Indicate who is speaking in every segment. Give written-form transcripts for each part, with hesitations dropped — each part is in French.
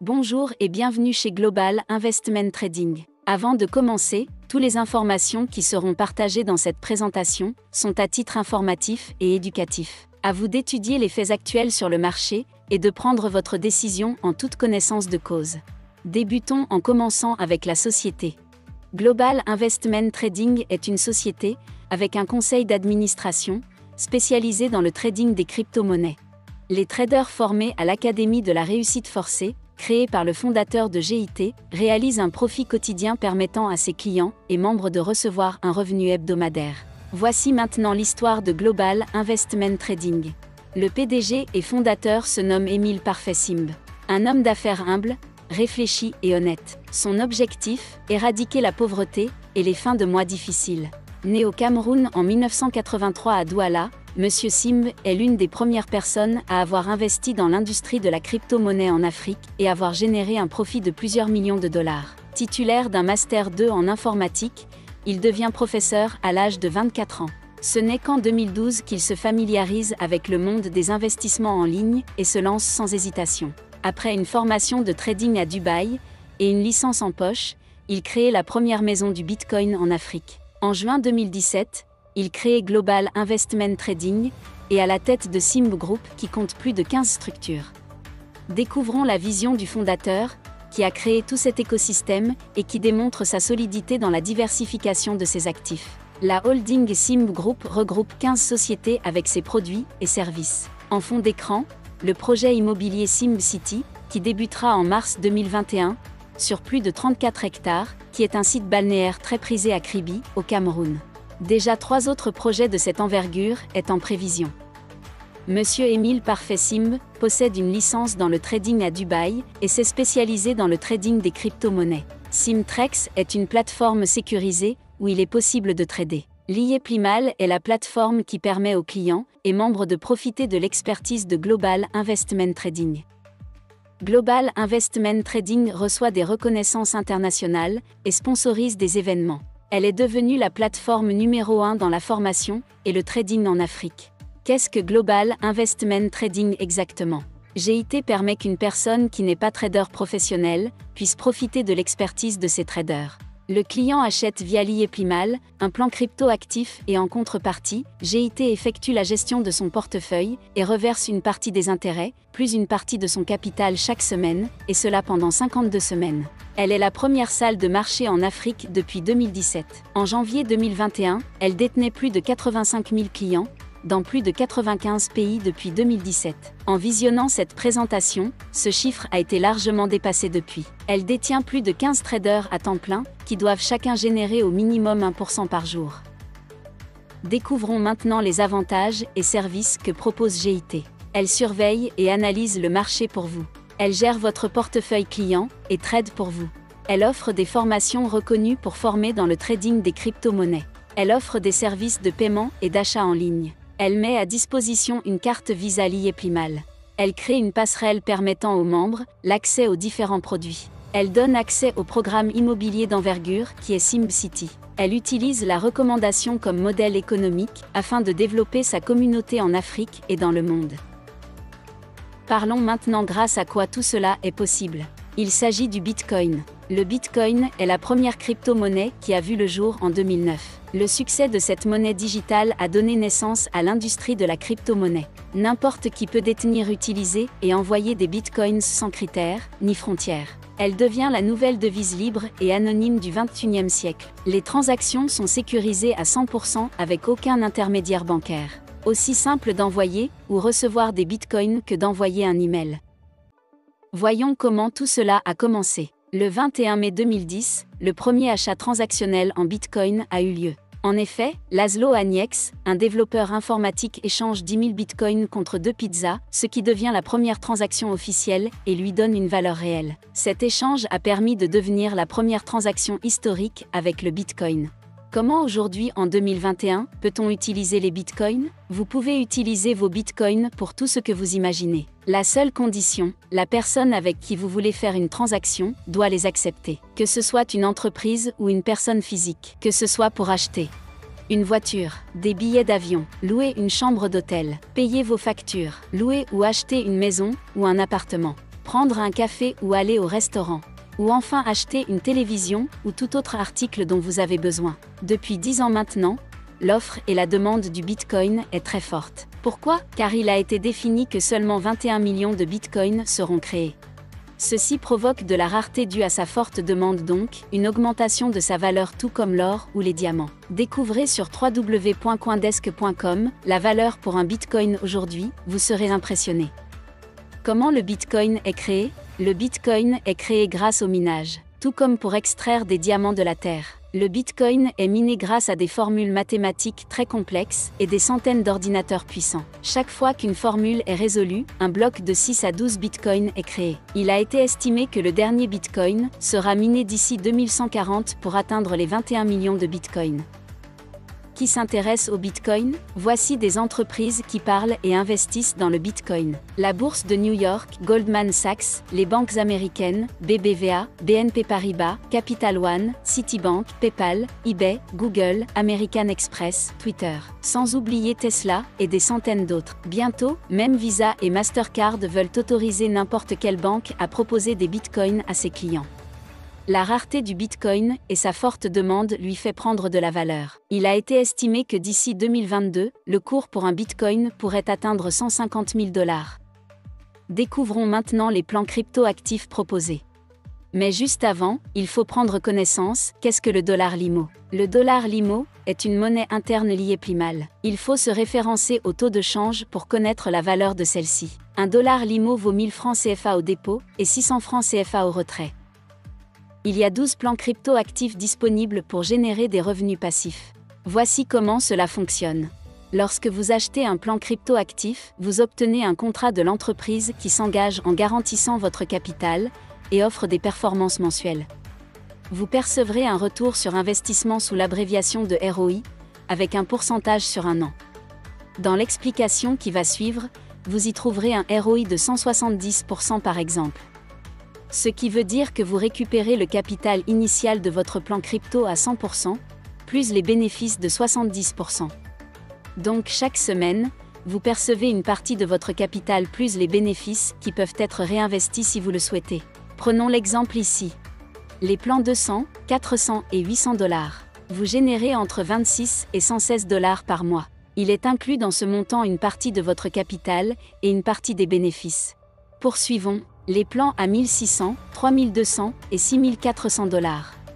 Speaker 1: Bonjour et bienvenue chez Global Investment Trading. Avant de commencer, toutes les informations qui seront partagées dans cette présentation sont à titre informatif et éducatif. À vous d'étudier les faits actuels sur le marché et de prendre votre décision en toute connaissance de cause. Débutons en commençant avec la société. Global Investment Trading est une société avec un conseil d'administration spécialisé dans le trading des crypto-monnaies. Les traders formés à l'Académie de la réussite forcée, créée par le fondateur de GIT, réalisent un profit quotidien permettant à ses clients et membres de recevoir un revenu hebdomadaire. Voici maintenant l'histoire de Global Investment Trading. Le PDG et fondateur se nomme Émile Parfait Simb. Un homme d'affaires humble, réfléchi et honnête. Son objectif, éradiquer la pauvreté et les fins de mois difficiles. Né au Cameroun en 1983 à Douala, Monsieur Simb est l'une des premières personnes à avoir investi dans l'industrie de la crypto-monnaie en Afrique et avoir généré un profit de plusieurs millions de dollars. Titulaire d'un Master 2 en informatique, il devient professeur à l'âge de 24 ans. Ce n'est qu'en 2012 qu'il se familiarise avec le monde des investissements en ligne et se lance sans hésitation. Après une formation de trading à Dubaï et une licence en poche, il crée la première maison du Bitcoin en Afrique. En juin 2017, il crée Global Investment Trading et à la tête de Simb Group qui compte plus de 15 structures. Découvrons la vision du fondateur, qui a créé tout cet écosystème et qui démontre sa solidité dans la diversification de ses actifs. La holding Simb Group regroupe 15 sociétés avec ses produits et services. En fond d'écran, le projet immobilier Simb City, qui débutera en mars 2021, sur plus de 34 hectares, qui est un site balnéaire très prisé à Kribi, au Cameroun. Déjà 3 autres projets de cette envergure est en prévision. Monsieur Émile Parfait Simb possède une licence dans le trading à Dubaï et s'est spécialisé dans le trading des crypto-monnaies. Simtrex est une plateforme sécurisée où il est possible de trader. L'IEPlimal est la plateforme qui permet aux clients et membres de profiter de l'expertise de Global Investment Trading. Global Investment Trading reçoit des reconnaissances internationales et sponsorise des événements. Elle est devenue la plateforme numéro 1 dans la formation et le trading en Afrique. Qu'est-ce que Global Investment Trading exactement ? GIT permet qu'une personne qui n'est pas trader professionnel puisse profiter de l'expertise de ses traders. Le client achète via l'IEPlimal un plan crypto actif et en contrepartie, GIT effectue la gestion de son portefeuille et reverse une partie des intérêts, plus une partie de son capital chaque semaine, et cela pendant 52 semaines. Elle est la première salle de marché en Afrique depuis 2017. En janvier 2021, elle détenait plus de 85 000 clients, dans plus de 95 pays depuis 2017. En visionnant cette présentation, ce chiffre a été largement dépassé depuis. Elle détient plus de 15 traders à temps plein, qui doivent chacun générer au minimum 1% par jour. Découvrons maintenant les avantages et services que propose GIT. Elle surveille et analyse le marché pour vous. Elle gère votre portefeuille client et trade pour vous. Elle offre des formations reconnues pour former dans le trading des crypto-monnaies. Elle offre des services de paiement et d'achat en ligne. Elle met à disposition une carte Visa l'IEPlimal. Elle crée une passerelle permettant aux membres l'accès aux différents produits. Elle donne accès au programme immobilier d'envergure qui est Simb City. Elle utilise la recommandation comme modèle économique afin de développer sa communauté en Afrique et dans le monde. Parlons maintenant grâce à quoi tout cela est possible. Il s'agit du Bitcoin. Le Bitcoin est la première crypto-monnaie qui a vu le jour en 2009. Le succès de cette monnaie digitale a donné naissance à l'industrie de la crypto-monnaie. N'importe qui peut détenir, utiliser et envoyer des bitcoins sans critères, ni frontières. Elle devient la nouvelle devise libre et anonyme du XXIe siècle. Les transactions sont sécurisées à 100% avec aucun intermédiaire bancaire. Aussi simple d'envoyer ou recevoir des bitcoins que d'envoyer un email. Voyons comment tout cela a commencé. Le 21 mai 2010, le premier achat transactionnel en Bitcoin a eu lieu. En effet, Laszlo Agnex, un développeur informatique, échange 10 000 bitcoins contre 2 pizzas, ce qui devient la première transaction officielle et lui donne une valeur réelle. Cet échange a permis de devenir la première transaction historique avec le Bitcoin. Comment aujourd'hui, en 2021, peut-on utiliser les bitcoins ? Vous pouvez utiliser vos bitcoins pour tout ce que vous imaginez. La seule condition, la personne avec qui vous voulez faire une transaction doit les accepter. Que ce soit une entreprise ou une personne physique. Que ce soit pour acheter une voiture, des billets d'avion, louer une chambre d'hôtel, payer vos factures, louer ou acheter une maison ou un appartement. prendre un café ou aller au restaurant. Ou enfin acheter une télévision ou tout autre article dont vous avez besoin. Depuis 10 ans maintenant, l'offre et la demande du Bitcoin est très forte. Pourquoi? Car il a été défini que seulement 21 millions de Bitcoins seront créés. Ceci provoque de la rareté due à sa forte demande, donc une augmentation de sa valeur tout comme l'or ou les diamants. Découvrez sur www.coindesk.com la valeur pour un Bitcoin aujourd'hui, vous serez impressionné. Comment le Bitcoin est créé? Le Bitcoin est créé grâce au minage. Tout comme pour extraire des diamants de la terre. Le Bitcoin est miné grâce à des formules mathématiques très complexes et des centaines d'ordinateurs puissants. Chaque fois qu'une formule est résolue, un bloc de 6 à 12 Bitcoins est créé. Il a été estimé que le dernier Bitcoin sera miné d'ici 2140 pour atteindre les 21 millions de Bitcoins. Qui s'intéresse au Bitcoin? Voici des entreprises qui parlent et investissent dans le Bitcoin. La bourse de New York, Goldman Sachs, les banques américaines, BBVA, BNP Paribas, Capital One, Citibank, PayPal, eBay, Google, American Express, Twitter. Sans oublier Tesla et des centaines d'autres. Bientôt, même Visa et Mastercard veulent autoriser n'importe quelle banque à proposer des Bitcoins à ses clients. La rareté du Bitcoin et sa forte demande lui fait prendre de la valeur. Il a été estimé que d'ici 2022, le cours pour un Bitcoin pourrait atteindre 150 000 $. Découvrons maintenant les plans crypto-actifs proposés. Mais juste avant, il faut prendre connaissance, qu'est-ce que le dollar limo? Le dollar limo est une monnaie interne liée Plimal. Il faut se référencer au taux de change pour connaître la valeur de celle-ci. Un dollar limo vaut 1000 francs CFA au dépôt et 600 francs CFA au retrait. Il y a 12 plans crypto-actifs disponibles pour générer des revenus passifs. Voici comment cela fonctionne. Lorsque vous achetez un plan crypto-actif, vous obtenez un contrat de l'entreprise qui s'engage en garantissant votre capital et offre des performances mensuelles. Vous percevrez un retour sur investissement sous l'abréviation de ROI, avec un pourcentage sur un an. Dans l'explication qui va suivre, vous y trouverez un ROI de 170% par exemple. Ce qui veut dire que vous récupérez le capital initial de votre plan crypto à 100%, plus les bénéfices de 70%. Donc chaque semaine, vous percevez une partie de votre capital plus les bénéfices qui peuvent être réinvestis si vous le souhaitez. Prenons l'exemple ici. Les plans 200, 400 et 800 $. Vous générez entre 26 et 116 $ par mois. Il est inclus dans ce montant une partie de votre capital et une partie des bénéfices. Poursuivons. Les plans à 1600, 3200 et 6400 $.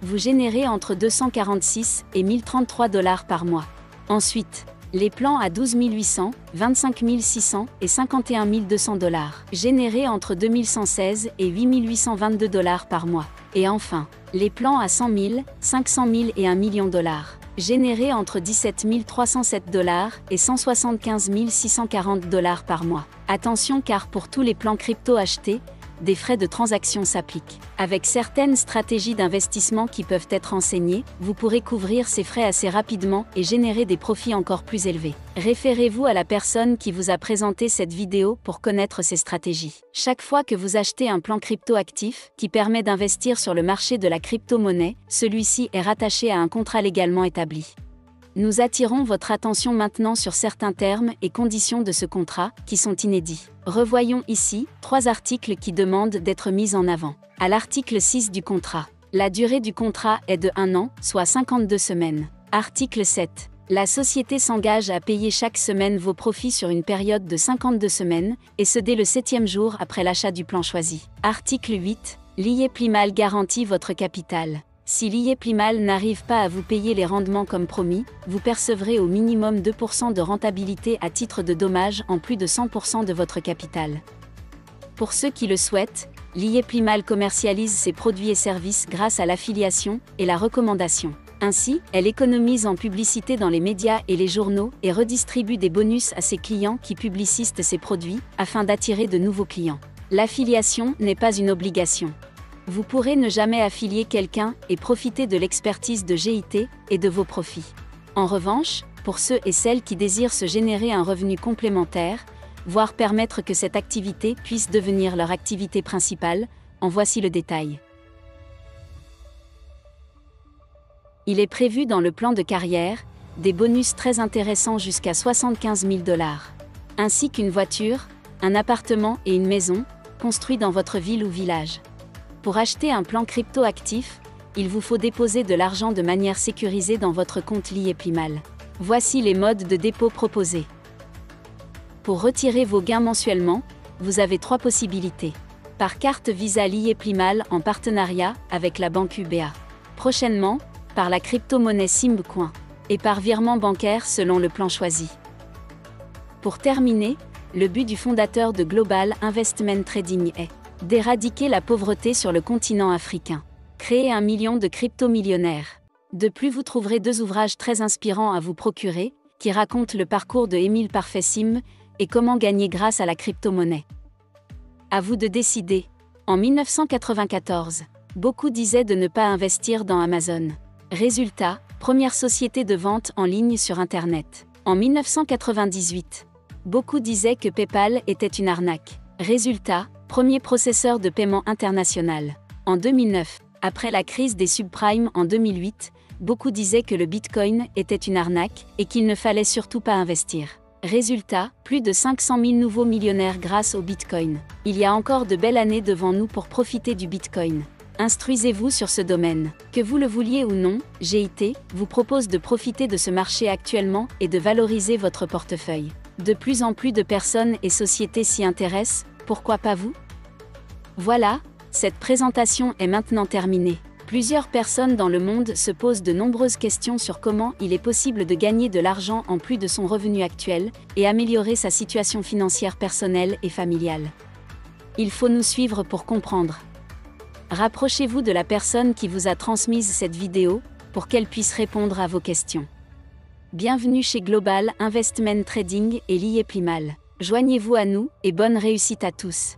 Speaker 1: Vous générez entre 246 et 1033 $ par mois. Ensuite, les plans à 12 800, 25 600 et 51 200 $. Générés entre 2116 et 8822 $ par mois. Et enfin, les plans à 100 000, 500 000 et 1 million $. Générés entre 17 307 $ et 175 640 $ par mois. Attention car pour tous les plans crypto achetés, des frais de transaction s'appliquent. Avec certaines stratégies d'investissement qui peuvent être enseignées, vous pourrez couvrir ces frais assez rapidement et générer des profits encore plus élevés. Référez-vous à la personne qui vous a présenté cette vidéo pour connaître ces stratégies. Chaque fois que vous achetez un plan crypto-actif qui permet d'investir sur le marché de la crypto-monnaie, celui-ci est rattaché à un contrat légalement établi. Nous attirons votre attention maintenant sur certains termes et conditions de ce contrat, qui sont inédits. Revoyons ici 3 articles qui demandent d'être mis en avant. À l'article 6 du contrat, la durée du contrat est de 1 an, soit 52 semaines. Article 7. La société s'engage à payer chaque semaine vos profits sur une période de 52 semaines, et ce dès le 7e jour après l'achat du plan choisi. Article 8. L'IE Plimal garantit votre capital. Si l'IE Plimal n'arrive pas à vous payer les rendements comme promis, vous percevrez au minimum 2% de rentabilité à titre de dommage en plus de 100% de votre capital. Pour ceux qui le souhaitent, l'IE Plimal commercialise ses produits et services grâce à l'affiliation et la recommandation. Ainsi, elle économise en publicité dans les médias et les journaux et redistribue des bonus à ses clients qui publicistent ses produits, afin d'attirer de nouveaux clients. L'affiliation n'est pas une obligation. Vous pourrez ne jamais affilier quelqu'un et profiter de l'expertise de GIT et de vos profits. En revanche, pour ceux et celles qui désirent se générer un revenu complémentaire, voire permettre que cette activité puisse devenir leur activité principale, en voici le détail. Il est prévu dans le plan de carrière, des bonus très intéressants jusqu'à 75 000 $, ainsi qu'une voiture, un appartement et une maison, construit dans votre ville ou village. Pour acheter un plan crypto actif, il vous faut déposer de l'argent de manière sécurisée dans votre compte Liyeplimal. Voici les modes de dépôt proposés. Pour retirer vos gains mensuellement, vous avez 3 possibilités. Par carte Visa Liyeplimal en partenariat avec la banque UBA. Prochainement, par la crypto-monnaie Simcoin. Et par virement bancaire selon le plan choisi. Pour terminer, le but du fondateur de Global Investment Trading est d'éradiquer la pauvreté sur le continent africain. Créer 1 million de crypto-millionnaires. De plus, vous trouverez 2 ouvrages très inspirants à vous procurer, qui racontent le parcours de Émile Parfait-Sim et comment gagner grâce à la crypto-monnaie. À vous de décider. En 1994, beaucoup disaient de ne pas investir dans Amazon. Résultat, première société de vente en ligne sur Internet. En 1998, beaucoup disaient que PayPal était une arnaque. Résultat, premier processeur de paiement international. En 2009, après la crise des subprimes en 2008, beaucoup disaient que le Bitcoin était une arnaque et qu'il ne fallait surtout pas investir. Résultat, plus de 500 000 nouveaux millionnaires grâce au Bitcoin. Il y a encore de belles années devant nous pour profiter du Bitcoin. Instruisez-vous sur ce domaine. Que vous le vouliez ou non, GIT vous propose de profiter de ce marché actuellement et de valoriser votre portefeuille. De plus en plus de personnes et sociétés s'y intéressent, pourquoi pas vous? Voilà, cette présentation est maintenant terminée. Plusieurs personnes dans le monde se posent de nombreuses questions sur comment il est possible de gagner de l'argent en plus de son revenu actuel et améliorer sa situation financière personnelle et familiale. Il faut nous suivre pour comprendre. Rapprochez-vous de la personne qui vous a transmise cette vidéo, pour qu'elle puisse répondre à vos questions. Bienvenue chez Global Investment Trading et Liyeplimal. Joignez-vous à nous, et bonne réussite à tous.